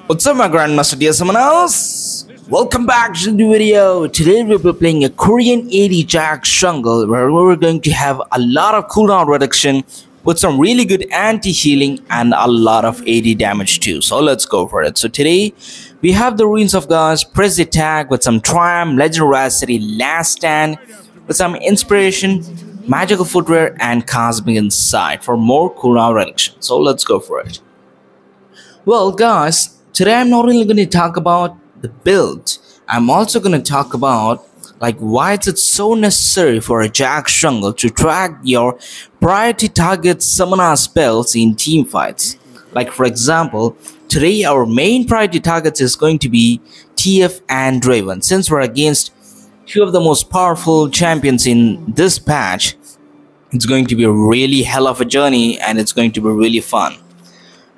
What's up, my grandmaster dear someone else? Welcome back to the video. Today we'll be playing a Korean 80 Jack jungle where we're going to have a lot of cooldown reduction with some really good anti-healing and a lot of 80 damage too. So let's go for it. So today we have the Ruins of Gods, press the attack with some Triumph, Legend Veracity, Last Stand with some Inspiration, Magical Footwear and Cosmic Insight for more cooldown reduction. So let's go for it. Well guys, today I'm not only going to talk about the build, I'm also going to talk about why is it so necessary for a Jack jungle to track your priority target summoner spells in team fights. Like for example, today our main priority targets is going to be TF and Draven. Since we're against two of the most powerful champions in this patch, it's going to be a really hell of a journey and it's going to be really fun.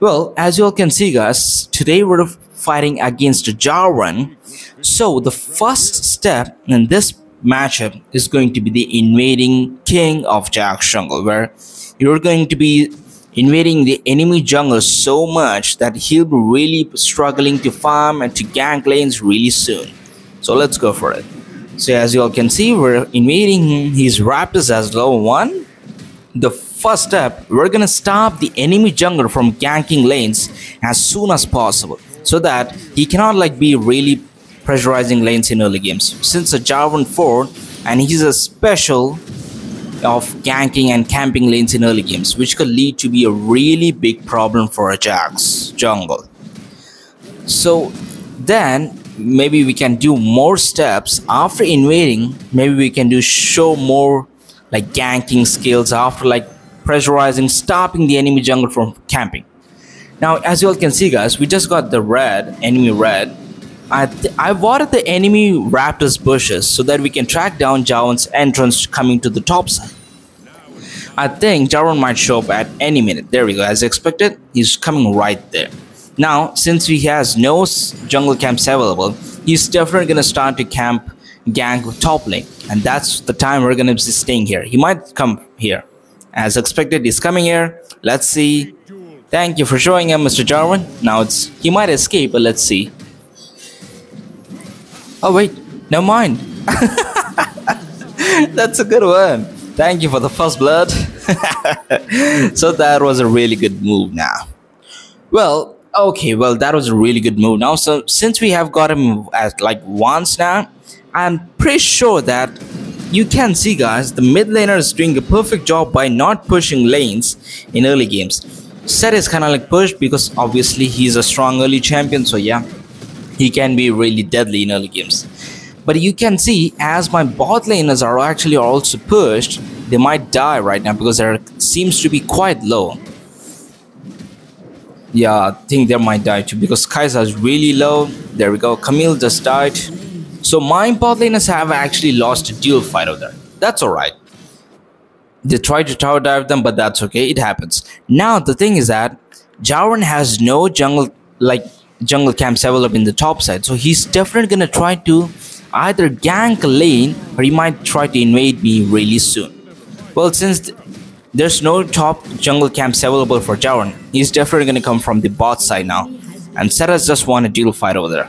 Well, as you all can see guys, today we're fighting against Jarvan. So the first step in this matchup is going to be the invading king of Jack jungle, where you're going to be invading the enemy jungle so much that he'll be really struggling to farm and to gank lanes really soon. So let's go for it. So as you all can see, we're invading him. His Raptors as level 1. The first step, we're gonna stop the enemy jungler from ganking lanes as soon as possible so that he cannot be really pressurizing lanes in early games. Since a Jarvan 4 and he's a special of ganking and camping lanes in early games, which could lead to be a really big problem for a Jack's jungle. So then maybe we can do more steps after invading. Maybe we can do show more ganking skills after pressurizing, stopping the enemy jungle from camping. Now as you all can see guys, we just got the enemy red. I watered the enemy Raptors bushes so that we can track down Jarvan's entrance coming to the top side. I think Jarvan might show up at any minute. There we go, as expected, he's coming right there. Now since he has no jungle camps available, he's definitely gonna start to gank top lane, and that's the time we're gonna be staying here. He might come here. As expected, he's coming here. Let's see. Thank you for showing him, Mr. Jarvan. Now he might escape, but let's see. Oh wait, never mind. That's a good one. Thank you for the first blood. So that was a really good move now. Well, okay, well that was a really good move now. So since we have got him at once now, I'm pretty sure that you can see guys, the mid laner is doing a perfect job by not pushing lanes in early games. Set is kind of pushed because obviously he's a strong early champion, so yeah, he can be really deadly in early games. But you can see as my bot laners are actually also pushed, they might die right now because there seems to be quite low. Yeah, I think they might die too because Kai'Sa is really low. There we go, Camille just died. So my bot laners have actually lost a duel fight over there. That's alright. They tried to tower dive them, but that's okay, it happens. Now the thing is that Jarvan has no jungle camps available in the top side, so he's definitely gonna try to either gank a lane or he might try to invade me really soon. Well, since there's no top jungle camps available for Jarvan, he's definitely gonna come from the bot side now, and Seta's just won a duel fight over there.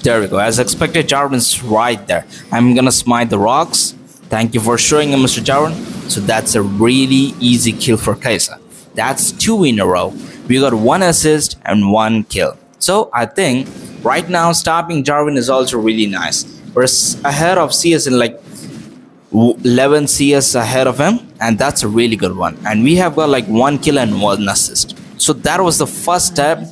There we go, as expected, Jarvan's right there. I'm gonna smite the rocks. Thank you for showing him, Mr. Jarvan. So that's a really easy kill for Kai'Sa. That's 2 in a row. We got 1 assist and 1 kill. So I think right now stopping Jarvan is also really nice. We're ahead of CS in 11 CS ahead of him, and that's a really good one. And we have got 1 kill and 1 assist. So that was the first step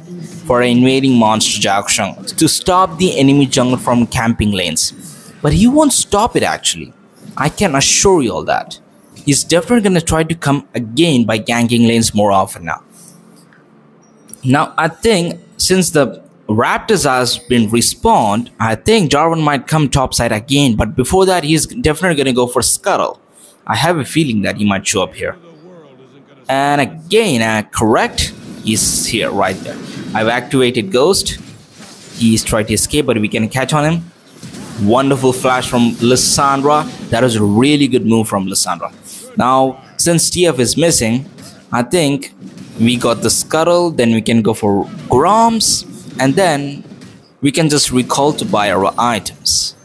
for an invading monster Jack jungle, to stop the enemy jungle from camping lanes. But he won't stop it actually. I can assure you all that. He's definitely gonna try to come again by ganking lanes more often now. Now I think since the Raptors has been respawned, I think Jarvan might come topside again, but before that he's definitely gonna go for Scuttle. I have a feeling that he might show up here. And again, correct, he's here right there. I've activated Ghost. He's trying to escape, but we can catch on him. Wonderful flash from Lissandra. That was a really good move from Lissandra. Now, since TF is missing, I think we got the Scuttle, then we can go for Groms, and then we can just recall to buy our items.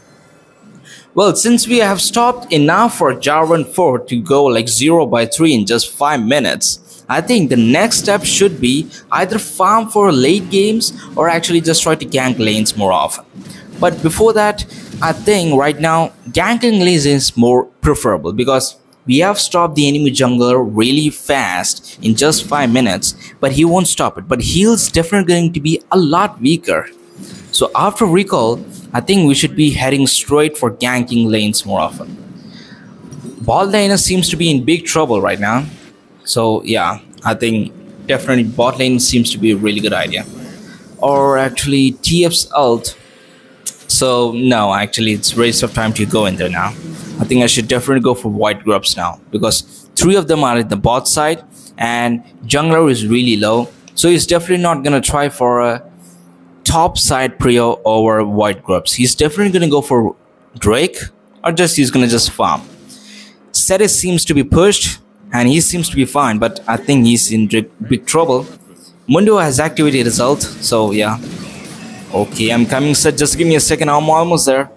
Well, since we have stopped enough for Jarvan 4 to go like 0 by 3 in just 5 minutes, I think the next step should be either farm for late games or actually just try to gank lanes more often. But before that, I think right now ganking lanes is more preferable because we have stopped the enemy jungler really fast in just 5 minutes, but he won't stop it. But heal's definitely going to be a lot weaker. So after recall, I think we should be heading straight for ganking lanes more often. Bot laner seems to be in big trouble right now. So yeah, I think definitely bot lane seems to be a really good idea. Or actually TF's ult. So no, actually it's waste of time to go in there now. I think I should definitely go for white grubs now because 3 of them are at the bot side and jungler is really low. So he's definitely not gonna try for a top side prio over white grubs. He's definitely gonna go for Drake or just he's gonna just farm. Cetis seems to be pushed and he seems to be fine, but I think he's in big trouble. Mundo has activated his ult, so yeah. Okay, I'm coming, Set. Just give me a second. I'm almost there.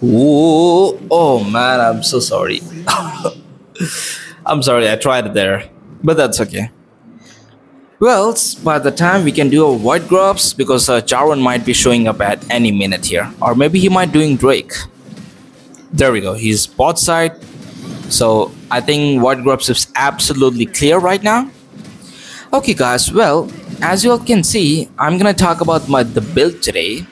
Ooh, oh man, I'm so sorry. I'm sorry, I tried it there, but that's okay. Well, by the time we can do our white grubs, because Jarvan might be showing up at any minute here, or maybe he might doing Drake. There we go. He's bot side, so I think white grubs is absolutely clear right now. Okay, guys. Well, as you all can see, I'm gonna talk about the build today.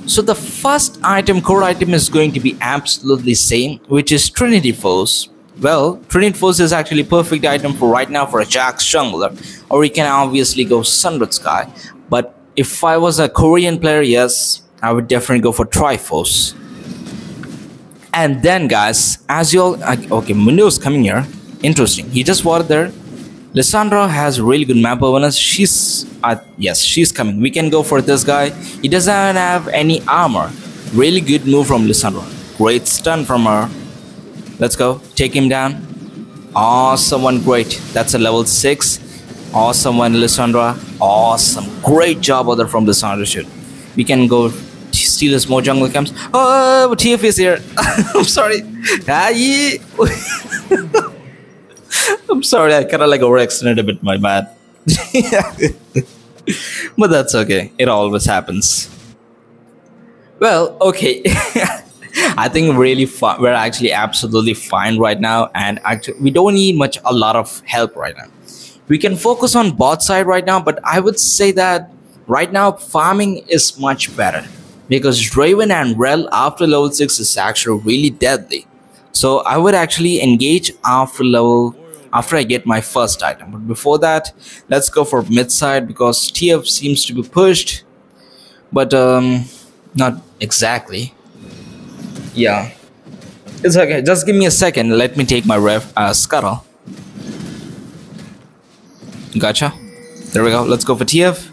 So the first item, core item, is going to be absolutely same, which is Trinity Force. Well, Trinity Force is actually perfect item for right now for a Jax jungler, or we can obviously go Sundered Sky. But if I was a Korean player, yes, I would definitely go for Triforce. And then, guys, as you all, okay, Mundo's coming here. Interesting. He just watered there. Lissandra has really good map awareness. Yes, she's coming. We can go for this guy. He doesn't have any armor. Really good move from Lissandra. Great stun from her. Let's go. Take him down. Awesome one. Great. That's a level 6. Awesome one, Lissandra. Awesome. Great job other from Lissandra. Shoot. We can go steal his more jungle camps. Oh, TF is here. I'm sorry. I'm sorry, I kind of like overextended a bit, my bad. But that's okay, it always happens. Well, okay. I think we're actually absolutely fine right now, and actually we don't need a lot of help right now. We can focus on bot side right now, but I would say that right now farming is much better because Draven and Rel after level 6 is actually really deadly. So I would actually engage after I get my first item. But before that, let's go for mid side because TF seems to be pushed, but not exactly. Yeah, it's okay. Just give me a second. Let me take my scuttle. Gotcha. There we go. Let's go for TF.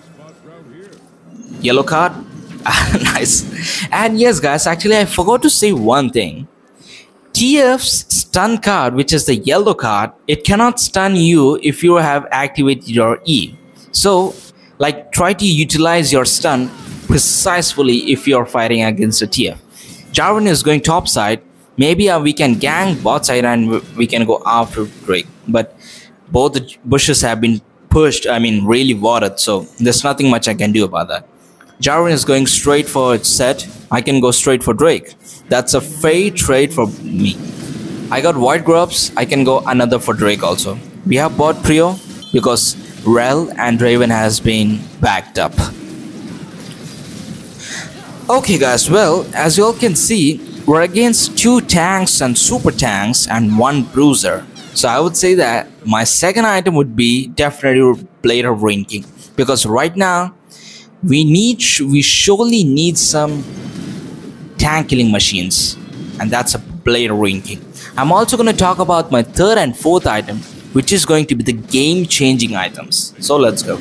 Yellow card. Nice. And yes, guys, actually I forgot to say one thing. TF's stun card, which is the yellow card, it cannot stun you if you have activated your E. So, like, try to utilize your stun precisely if you're fighting against a TF. Jarvan is going top side. Maybe we can gank bot side and we can go after Drake. But both the bushes have been pushed, really watered. So, there's nothing much I can do about that. Jarvan is going straight for its set. I can go straight for Drake. That's a fair trade for me. I got white grubs. I can go another for Drake also. We have bot trio because Rel and Raven has been backed up. Okay guys, well, as you all can see, we're against 2 tanks and super tanks and 1 bruiser. So I would say that my second item would be definitely Blade of Rain King, because right now we surely need some tank killing machines, and that's a Blade of Rain King. I'm also going to talk about my third and fourth item, which is going to be the game changing items. So let's go.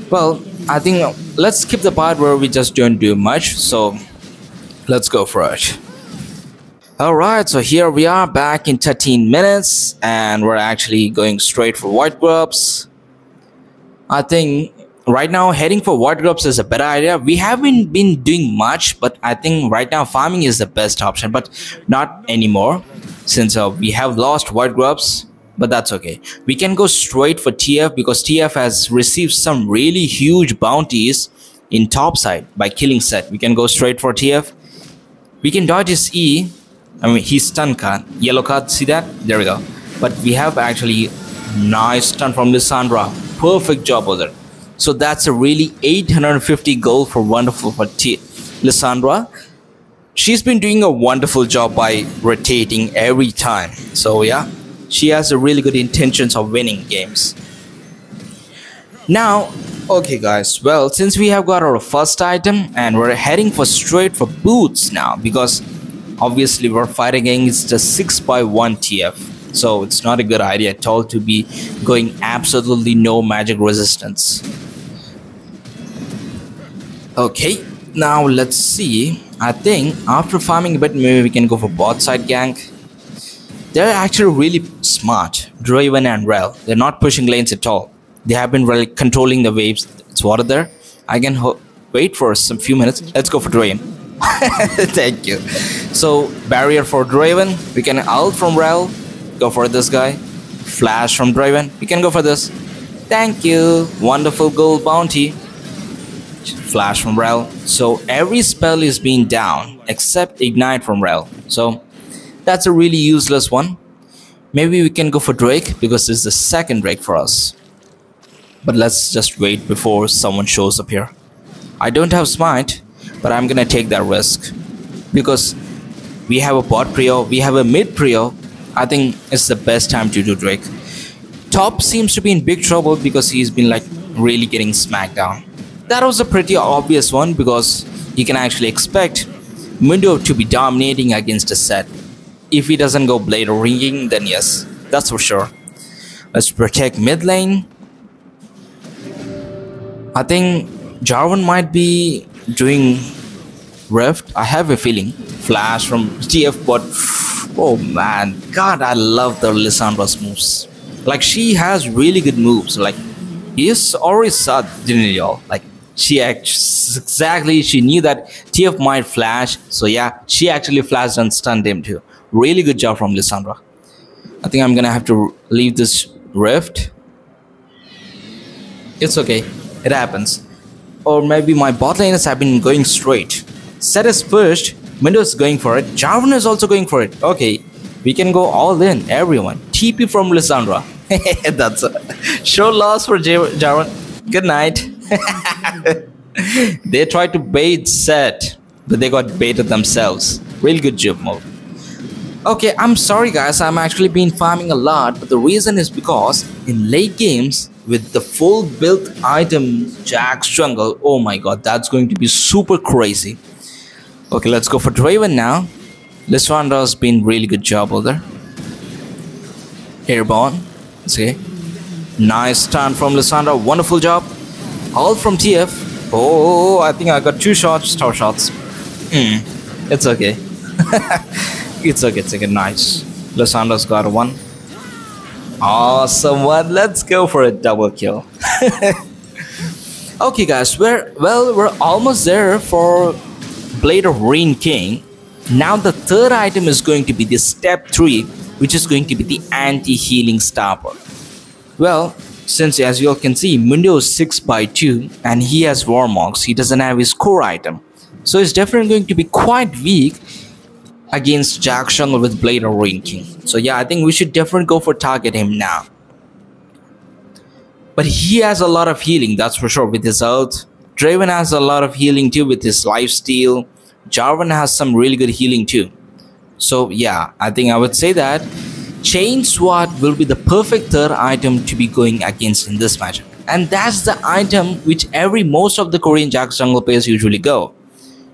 Well, I think let's skip the part where we just don't do much, so let's go for it. Alright, so here we are back in 13 minutes and we're actually going straight for white grubs. I think right now heading for wardrobes is a better idea. We haven't been doing much, but I think right now farming is the best option, but not anymore since we have lost wardrobes. But that's okay. We can go straight for TF because TF has received some really huge bounties in top side by killing Set. We can go straight for TF. We can dodge his E. I mean, he's stun card. Yellow card, see that? There we go. But we have actually nice stun from Lissandra. Perfect job with it. So that's a really 850 gold for wonderful for Lissandra. She's been doing a wonderful job by rotating every time. So yeah, she has a really good intentions of winning games. Now, okay guys, well, since we have got our first item and we're heading for straight for boots now, because obviously we're fighting against the 6x1 TF. So it's not a good idea at all to be going absolutely no magic resistance. Okay, now let's see. I think after farming a bit, maybe we can go for bot side gank. They're actually really smart, Draven and Rel. They're not pushing lanes at all. They have been really controlling the waves. It's water there. I can wait for some few minutes. Let's go for Draven. Thank you. So barrier for Draven. We can ult from Rel. Go for this guy. Flash from Draven. We can go for this. Thank you. Wonderful gold bounty. Flash from Rel. So every spell is being down except ignite from Rel. So that's a really useless one. Maybe we can go for Drake because this is the second Drake for us. But let's just wait before someone shows up here. I don't have smite, but I'm gonna take that risk because we have a bot prio, we have a mid prio. I think it's the best time to do Drake. Top seems to be in big trouble because he's been like really getting smacked down. That was a pretty obvious one because you can actually expect Mundo to be dominating against a Set. If he doesn't go blade or ringing, then yes, that's for sure. Let's protect mid lane. I think Jarvan might be doing Rift. I have a feeling. Flash from TF bot. Oh man, God, I love the Lissandra's moves. Like she has really good moves. Like he is already saw, didn't y'all? Like she exactly, she knew that TF might flash. So yeah, she actually flashed and stunned him too. Really good job from Lissandra. I think I'm gonna have to leave this Rift. It's okay. It happens. Or maybe my bot laners have been going straight. Set is pushed. Windows going for it. Jarvan is also going for it. Okay. We can go all in. Everyone. TP from Lissandra. That's a show loss for Jarvan. Good night. They tried to bait Set, but they got baited themselves. Really good job mode. Okay, I'm sorry guys, I'm actually been farming a lot, but the reason is because in late games with the full built item Jack's jungle, oh my god, that's going to be super crazy. Okay, let's go for Draven now. Lissandra's been really good job over there. Airborne, see, nice stun from Lissandra, wonderful job. All from TF. Oh, I think I got 2 shots, star shots. It's okay. It's okay, nice. Lissandra's got 1. Awesome one. Let's go for a double kill. Okay guys, we're almost there for Blade of Rain King. Now the third item is going to be the step 3, which is going to be the anti-healing stopper. Well, since as you all can see, Mundo is 6x2 and he has Warmogs, he doesn't have his core item. So it's definitely going to be quite weak against Jack Jungle with Blade of Rain King. So yeah, I think we should definitely go for target him now. But he has a lot of healing, that's for sure, with his ult. Draven has a lot of healing too with his lifesteal. Jarvan has some really good healing too. So yeah, I think I would say that Chainsword will be the perfect third item to be going against in this matchup. And that's the item which most of the Korean Jack Jungle players usually go.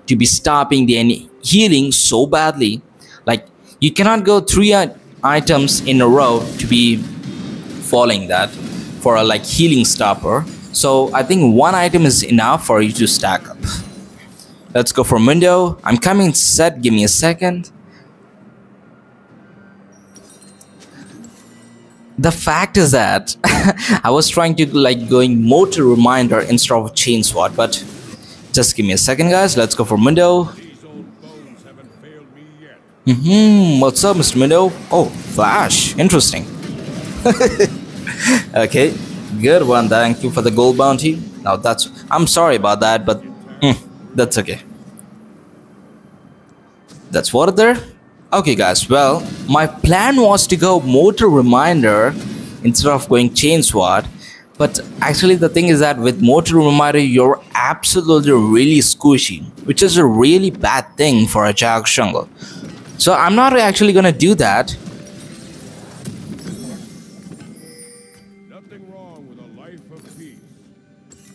To be stopping the healing so badly. Like you cannot go 3 items in a row to be following that for a like healing stopper. So I think 1 item is enough for you to stack up. Let's go for Mundo. I'm coming Set, give me a second. The fact is that I was trying to like going motor reminder instead of Chainsword, but just give me a second, guys. Let's go for Mundo. What's up, Mr. Mundo? Oh, Flash. Interesting. Okay, good one. Thank you for the gold bounty. Now I'm sorry about that, but that's okay. That's water there. Okay, guys. Well, my plan was to go motor reminder instead of going Chainsword, but actually the thing is that with motor reminder you're absolutely really squishy, which is a really bad thing for a Jack jungle. So I'm not actually gonna do that. Nothing wrong with a life of peace.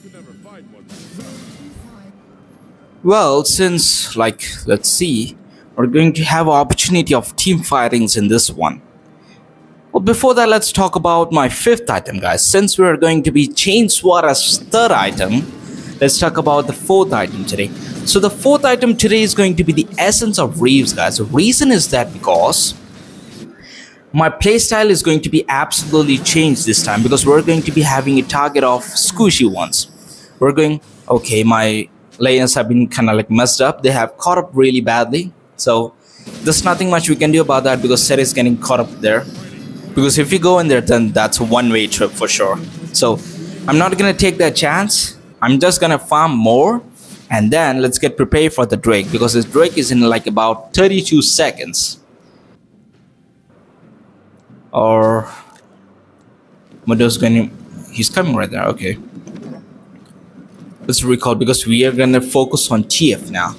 You could never find one. Well, since let's see, we're going to have an opportunity of team fightings in this one. Well, before that, let's talk about my 5th item, guys. Since we're going to be Chainsword as 3rd item, let's talk about the 4th item today. So the 4th item today is going to be the Essence of Reeves, guys. The reason is that because my playstyle is going to be absolutely changed this time, because we're going to be having a target of squishy ones. Okay, my lanes have been kind of like messed up. They have caught up really badly. So there's nothing much we can do about that, because Set is getting caught up there. Because if you go in there, then that's a one-way trip for sure. So I'm not gonna take that chance. I'm just gonna farm more, and then let's get prepared for the Drake, because this Drake is in like about 32 seconds. Or he's coming right there. Okay, let's recall, because we are gonna focus on TF now.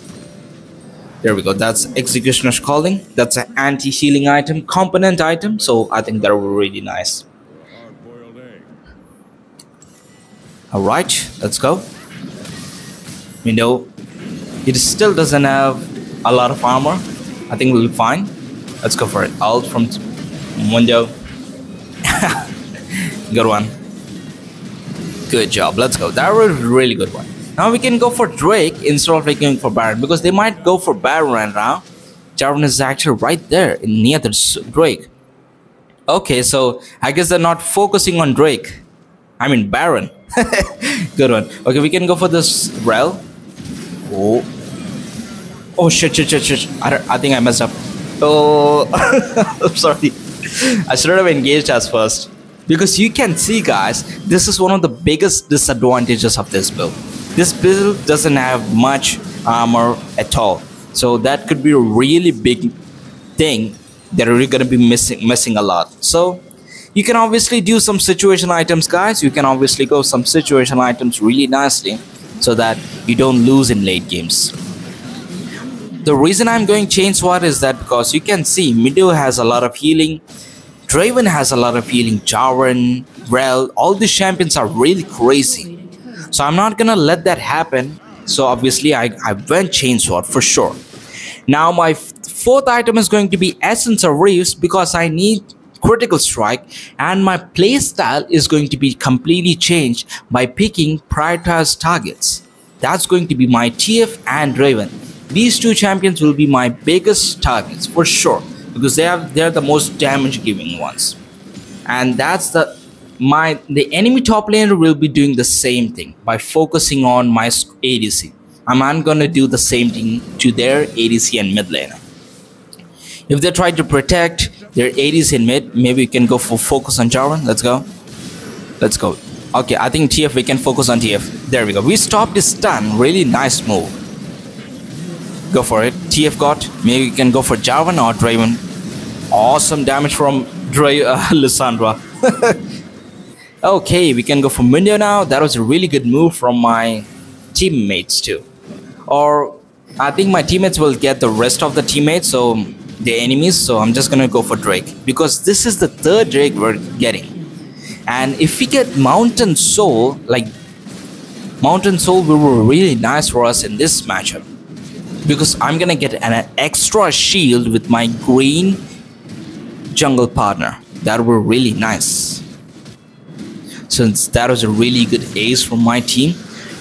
There we go. That's Executioner's Calling. That's an anti-healing item, component item. So I think that will be really nice. Alright, let's go. You know, it still doesn't have a lot of armor. I think we'll be fine. Let's go for it. Ult from Mundo. Good one. Good job. Let's go. That was a really good one. Now we can go for Drake instead of going for Baron, because they might go for Baron right now. Jarvan is actually right there near the Drake. Okay, so I guess they're not focusing on Drake. I mean Baron. Good one. Okay, we can go for this Rel. Oh shit. I think I messed up. Oh, I'm sorry. I should have engaged us first. Because you can see, guys, this is one of the biggest disadvantages of this build. This build doesn't have much armor at all, so that could be a really big thing that you're gonna be missing a lot. So you can obviously do some situation items, guys. You can obviously go some situation items really nicely, so that you don't lose in late games. The reason I'm going Chainsword is that because you can see Mido has a lot of healing, Draven has a lot of healing, Jarvan, Rel, all these champions are really crazy. So I'm not gonna let that happen. So obviously I went Chainsword for sure. Now my 4th item is going to be Essence of Reeves, because I need critical strike, and my playstyle is going to be completely changed by picking prioritized targets. That's going to be my TF and Draven. These two champions will be my biggest targets for sure, because they're the most damage giving ones. And that's the enemy top laner will be doing the same thing by focusing on my ADC. I'm gonna do the same thing to their ADC and mid laner. If they try to protect their ADC in mid, maybe we can go for focus on Jarvan. Let's go. Okay, I think TF, we can focus on TF. There we go. We stopped his stun. Really nice move. Go for it. TF got. Maybe we can go for Jarvan or Draven. Awesome damage from Lissandra. Okay, we can go for Mundo now. That was a really good move from my teammates too. Or I think my teammates will get the rest of the teammates, so the enemies. So I'm just gonna go for Drake, because this is the 3rd Drake we're getting. And if we get Mountain Soul, will be really nice for us in this matchup, because I'm gonna get an extra shield with my green jungle partner. That will be really nice, since that was a really good ace from my team.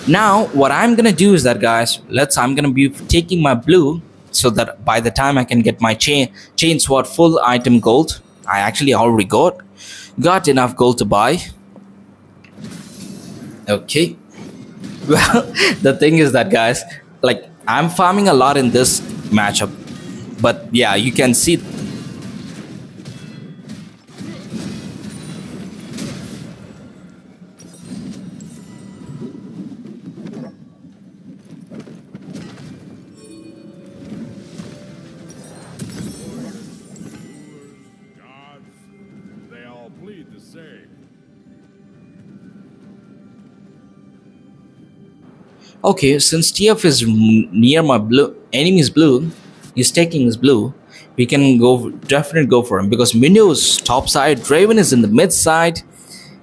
Now what I'm gonna do is that, guys, I'm gonna be taking my blue, so that by the time I can get my Chainsword full item gold, I actually already got. Got enough gold to buy. Okay. Well, the thing is that, guys, like, I'm farming a lot in this matchup, but yeah, you can see. Gods, they all bleed the same. Okay, since TF is near my blue enemy's blue, he's taking his blue. We can definitely go for him because Minu is top side, Raven is in the mid side.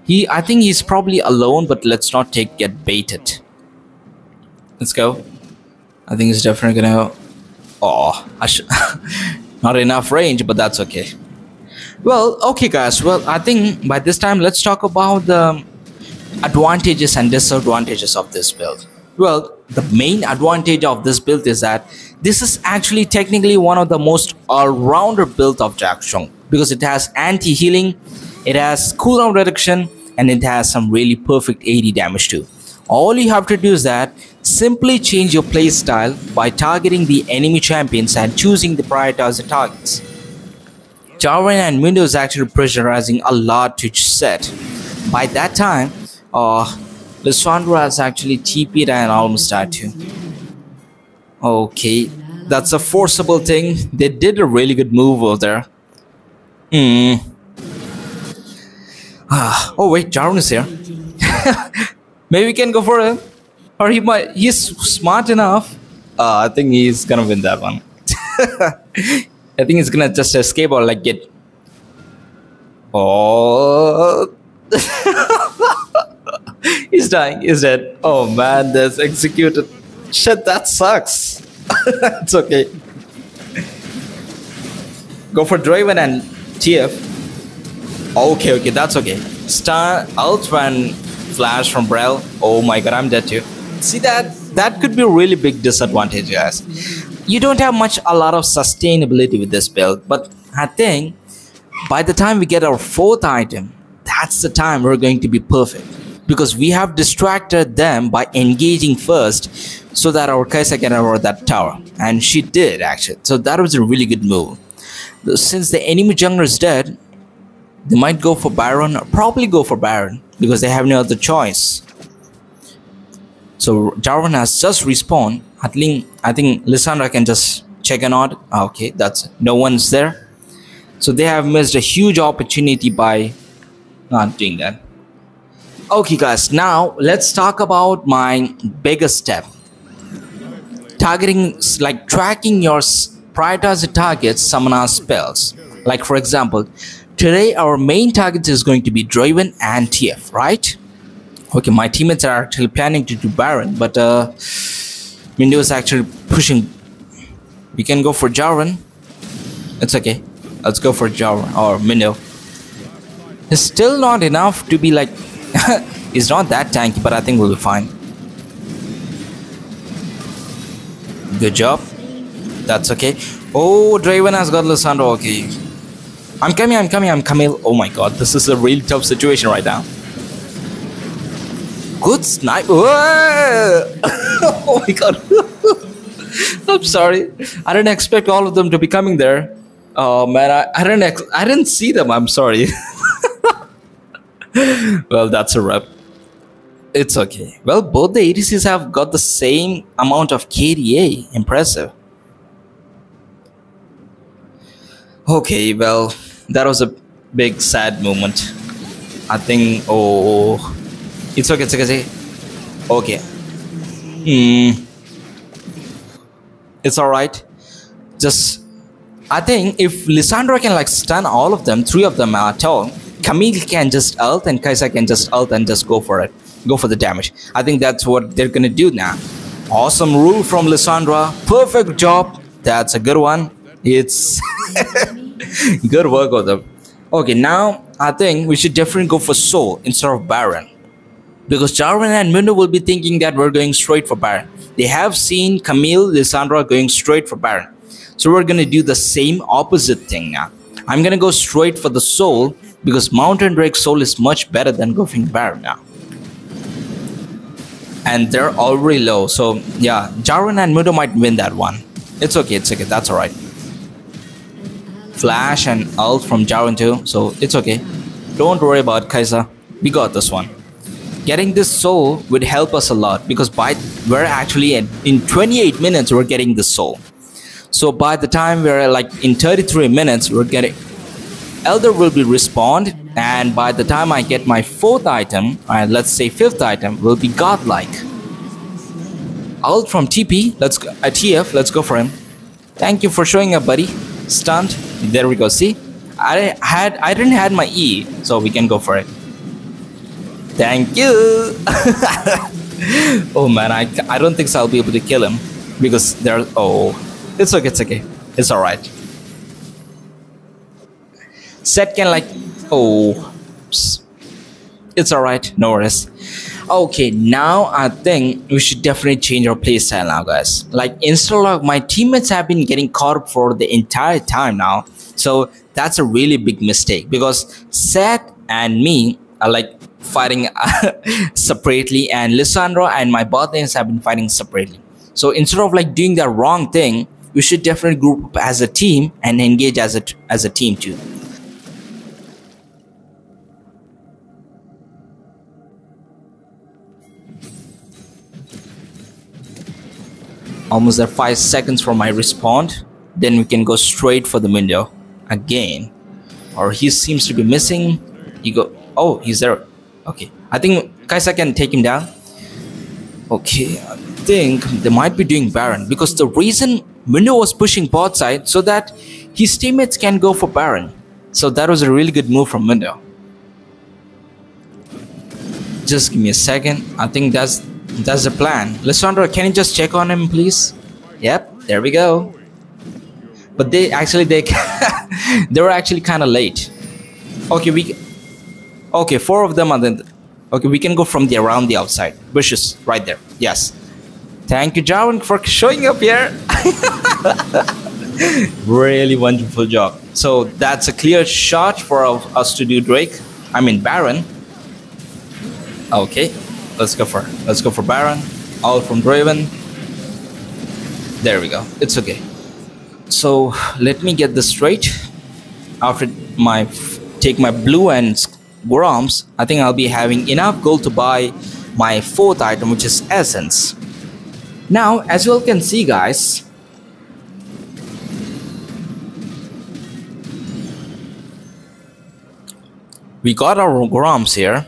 I think he's probably alone, but let's not get baited. Let's go. I think he's definitely gonna. Oh, not enough range, but that's okay. Well, okay, guys. Well, I think by this time, let's talk about the advantages and disadvantages of this build. Well, the main advantage of this build is that this is actually technically one of the most all-rounder build of Jackstrong because it has anti-healing, it has cooldown reduction, and it has some really perfect AD damage too. All you have to do is that simply change your playstyle by targeting the enemy champions and choosing the prioritized targets. Jarvan and Mindo is actually pressurizing a lot to set. By that time, Lissandra has actually TP'd and almost died too. Okay, that's a forcible thing. They did a really good move over there. Oh wait, Jarvan is here. Maybe we can go for him. Or he's smart enough. I think he's gonna win that one. I think he's gonna just escape or like get. Oh. He's dying. He's dead. Oh man, that's executed. Shit, that sucks. It's okay. Go for Draven and TF. Okay, that's okay. Star ult and flash from Brel. Oh my god, I'm dead too. See that could be a really big disadvantage, guys. You don't have a lot of sustainability with this build, but I think by the time we get our 4th item, that's the time we're going to be perfect. Because we have distracted them by engaging first so that our Kaisa can avoid that tower. And she did actually. So that was a really good move. Since the enemy jungler is dead, they might go for Baron or probably go for Baron because they have no other choice. So Jarvan has just respawned. I think Lissandra can just check an odd. Okay, that's it. No one's there. So they have missed a huge opportunity by not doing that. Okay guys, now let's talk about my biggest step. Targeting, like tracking your prioritized targets, summon our spells. Like for example, today our main target is going to be Draven and TF, right? Okay, my teammates are actually planning to do Baron, but Mindo is actually pushing. We can go for Jarvan. It's okay. Let's go for Jarvan or Mindo. It's still not enough to be like. He's not that tanky, but I think we'll be fine. Good job. That's okay. Oh, Draven has got Lissandra. Okay. I'm coming. Oh my god, this is a really tough situation right now. Good snipe. Oh my god. I'm sorry. I didn't expect all of them to be coming there. Oh man, I didn't see them. I'm sorry. Well, that's a wrap. It's okay. Well, both the ADCs have got the same amount of KDA. Impressive. Okay, well, that was a big sad moment. I think. Oh, it's okay. Okay. It's alright. Just, I think if Lissandra can like stun all of them, 3 of them at all, Camille can just ult and Kaisa can just ult and just go for it. Go for the damage. I think that's what they're gonna do now. Awesome rule from Lissandra. Perfect job. That's a good one. It's good work with them. Okay, now I think we should definitely go for Soul instead of Baron. Because Jarvan and Mindo will be thinking that we're going straight for Baron. They have seen Camille, Lissandra going straight for Baron. So we're gonna do the same opposite thing now. I'm gonna go straight for the Soul because Mountain Drake's soul is much better than going Baron now. And they're already low, so yeah, Jarvan and Mudo might win that one. It's okay, that's alright. Flash and ult from Jarvan too, so it's okay. Don't worry about Kai'Sa, we got this one. Getting this soul would help us a lot, because we're actually in 28 minutes we're getting the soul. So by the time we're like in 33 minutes we're getting Elder will be respawned, and by the time I get my 4th item, and let's say 5th item, will be godlike. Ult from TP, let's go, TF, let's go for him. Thank you for showing up, buddy. Stunned. There we go. See, I didn't have my E, so we can go for it. Thank you. Oh man, I don't think so I'll be able to kill him, because there. Oh, it's okay. It's all right. Set can like, oh, it's alright, no worries. Okay, now I think we should definitely change our playstyle now, guys. Like, instead of my teammates have been getting caught up for the entire time now, so that's a really big mistake, because Seth and me are like fighting separately, and Lissandra and my bot lanes have been fighting separately. So instead of like doing the wrong thing, we should definitely group up as a team and engage as a team too. Almost at 5 seconds from my respawn, then we can go straight for the window again. Or he seems to be missing. You go, oh, he's there. Okay, I think Kai'Sa can take him down. Okay, I think they might be doing Baron, because the reason Window was pushing bot side so that his teammates can go for Baron. So that was a really good move from Window. Just give me a second. I think that's the plan. Lissandra, can you just check on him, please? Yep, there we go. But they were actually kind of late. Okay, 4 of them are then. Okay, we can go from around the outside. Bushes, right there. Yes. Thank you, Jarvan, for showing up here. Really wonderful job. So that's a clear shot for us to do Baron. Okay. Let's go for Baron. All from Draven. There we go. It's okay. So let me get this straight. After take my blue and Groms, I think I'll be having enough gold to buy my 4th item, which is Essence. Now, as you all can see, guys, we got our Groms here.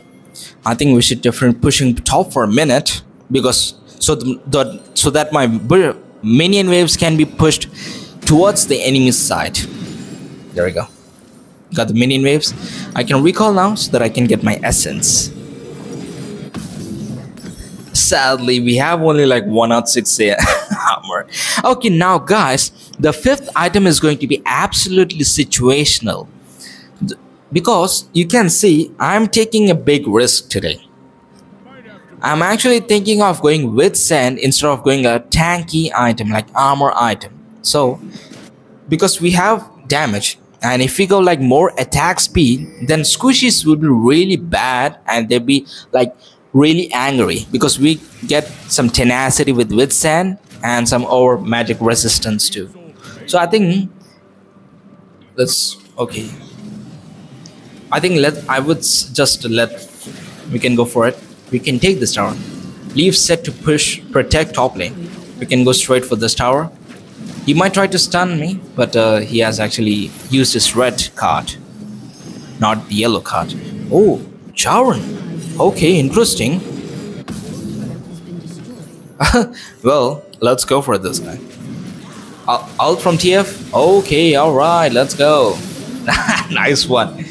I think we should definitely pushing top for a minute, because so that my minion waves can be pushed towards the enemy's side. There we go. Got the minion waves. I can recall now so that I can get my essence. Sadly, we have only like 106 armor. Okay, now guys, the 5th item is going to be absolutely situational. Because you can see I'm taking a big risk today. I'm actually thinking of going Witsend instead of going a tanky item like armor item. So because we have damage, and if we go like more attack speed, then squishies will be really bad and they'll be like really angry, because we get some tenacity with Witsend and some over magic resistance too. So I think we can go for it. We can take this tower. Leave set to protect top lane. We can go straight for this tower. He might try to stun me, but he has actually used his red card, not the yellow card. Oh, Jarvan. Okay, interesting. Well, let's go for this guy. Ult from TF. Okay, alright, let's go. Nice one.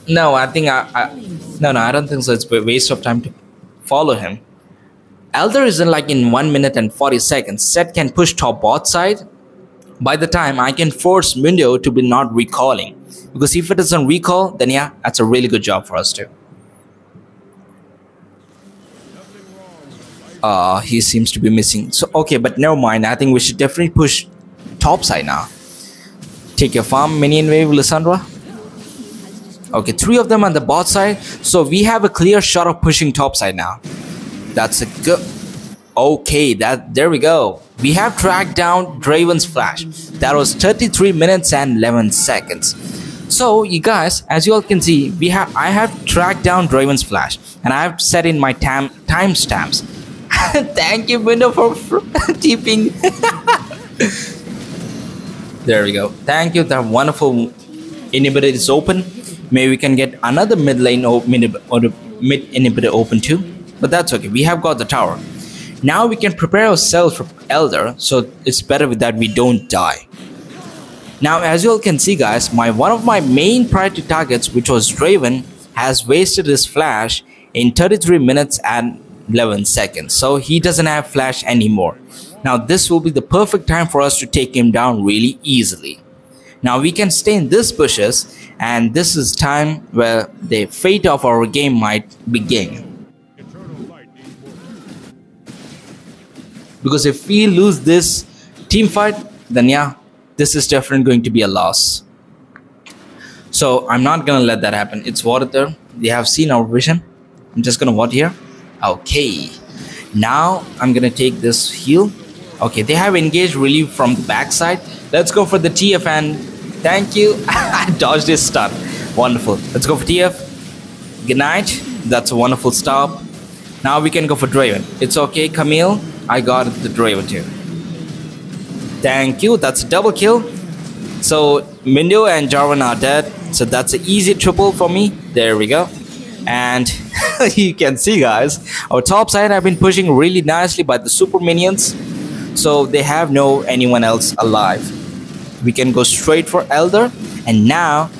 No, I think I don't think so. It's a waste of time to follow him. Elder is in 1 minute and 40 seconds. Set can push top bot side. By the time I can force Mundo to be not recalling, because if it doesn't recall, then yeah, that's a really good job for us too. He seems to be missing. So okay, but never mind. I think we should definitely push top side now. Take your farm, minion wave, Lissandra. Okay, 3 of them on the bot side. So we have a clear shot of pushing top side now. That's a good... Okay, there we go. We have tracked down Draven's flash. That was 33 minutes and 11 seconds. So you guys, as you all can see, I have tracked down Draven's flash, and I have set in my timestamps. Thank you, Window, for keeping. There we go. Thank you. That wonderful inhibitor is open. Maybe we can get another mid lane or mid inhibitor open too. But that's okay. We have got the tower. Now we can prepare ourselves for Elder, so it's better with that we don't die. Now, as you all can see, guys, one of my main priority targets, which was Draven, has wasted his flash in 33 minutes and 11 seconds. So he doesn't have flash anymore. Now, this will be the perfect time for us to take him down really easily. Now, we can stay in these bushes, and this is time where the fate of our game might begin. Because if we lose this team fight, then yeah, this is definitely going to be a loss. So I'm not gonna let that happen. It's water there. They have seen our vision. I'm just gonna ward here. Okay. Now I'm gonna take this heal. Okay, they have engaged relief from the backside. Let's go for the TF, and thank you. I dodged his stun. Wonderful. Let's go for TF. Good night. That's a wonderful stop. Now we can go for Draven. It's okay, Camille. I got the Draven too. Thank you. That's a double kill. So Mindo and Jarvan are dead. So that's an easy triple for me. There we go. And you can see, guys, our top side have been pushing really nicely by the super minions. So they have no anyone else alive. We can go straight for Elder. And now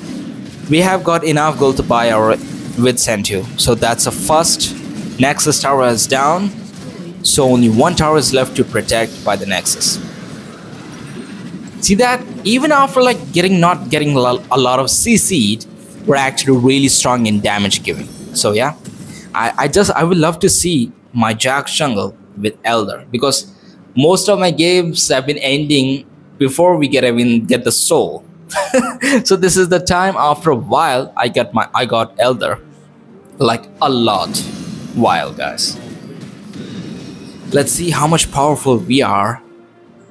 we have got enough gold to buy our Witsend too. So that's a first. Nexus tower is down. So only 1 tower is left to protect by the Nexus. See that? Even after like not getting a lot of CC'd, we're actually really strong in damage giving. So yeah, I would love to see my Jack jungle with Elder, because most of my games have been ending before we even get the soul. So this is the time after a while I got Elder, like a lot while, guys. Let's see how much powerful we are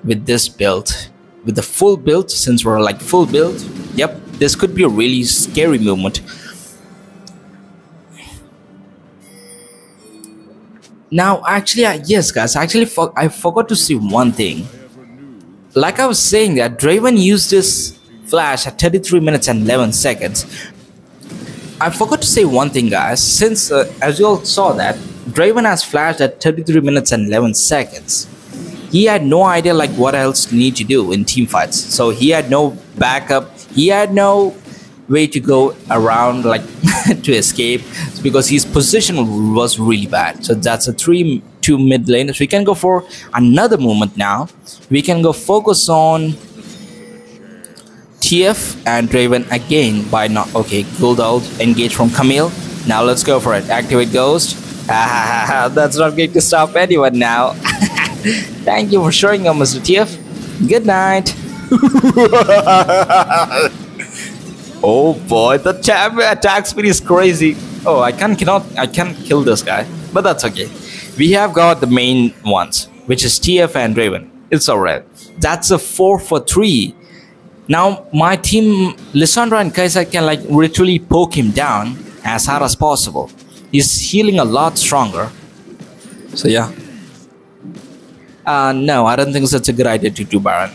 with this build. With the full build, since we're like full build, yep, this could be a really scary movement. Now, actually, yes, guys, actually, I forgot to say one thing. Like I was saying that Draven used his flash at 33 minutes and 11 seconds. I forgot to say one thing, guys. Since, as you all saw that, Draven has flashed at 33 minutes and 11 seconds. He had no idea like what else to need to do in team fights. So he had no backup. He had no way to go around like to escape, because his position was really bad. So that's a 3-2 mid lane. So we can go for another movement now. We can go focus on TF and Draven again by not okay. Gold out, engage from Camille. Now let's go for it. Activate Ghost. That's not going to stop anyone now. Thank you for showing up, Mr. TF. Good night. Oh boy, the champion attack speed is crazy. Oh, I can't kill this guy, but that's okay. We have got the main ones, which is TF and Draven. It's alright. That's a 4 for 3. Now my team, Lissandra and Kai'Sa, can like literally poke him down as hard as possible. He's healing a lot stronger. So yeah. No, I don't think it's a good idea to do Baron,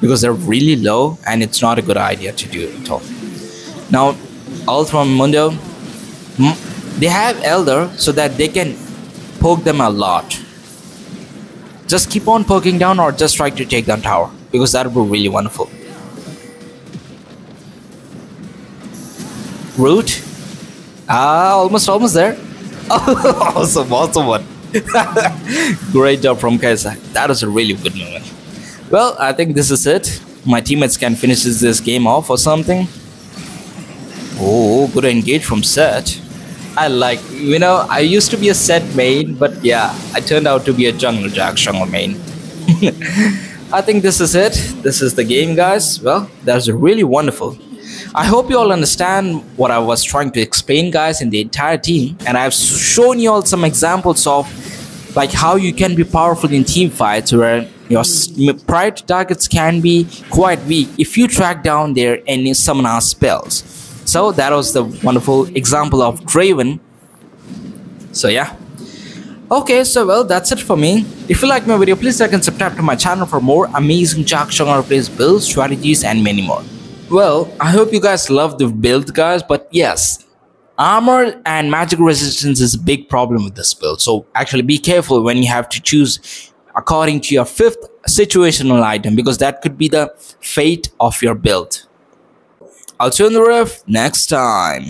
because they're really low and it's not a good idea to do it at all. Now, all from Mundo, they have Elder so that they can poke them a lot. Just keep on poking down or just try to take down tower, because that would be really wonderful. Root. Almost there. Oh, awesome one. Great job from Kai'Sa. That was a really good moment. Well, I think this is it. My teammates can finish this game off or something. Oh, good engage from Set. I like, I used to be a Set main, but yeah, I turned out to be a jungle main. I think this is it. This is the game, guys. Well, that's really wonderful. I hope you all understand what I was trying to explain, guys, in the entire team, and I've shown you all some examples of like how you can be powerful in team fights where your priority targets can be quite weak if you track down their any summoner spells. So that was the wonderful example of Draven. So yeah. Okay, so well, that's it for me. If you like my video, please like and subscribe to my channel for more amazing Jack Stronger plays, builds, strategies, and many more. Well, I hope you guys love the build, guys, but yes, armor and magic resistance is a big problem with this build. So actually be careful when you have to choose according to your fifth situational item, because that could be the fate of your build. I'll see you in the ref next time.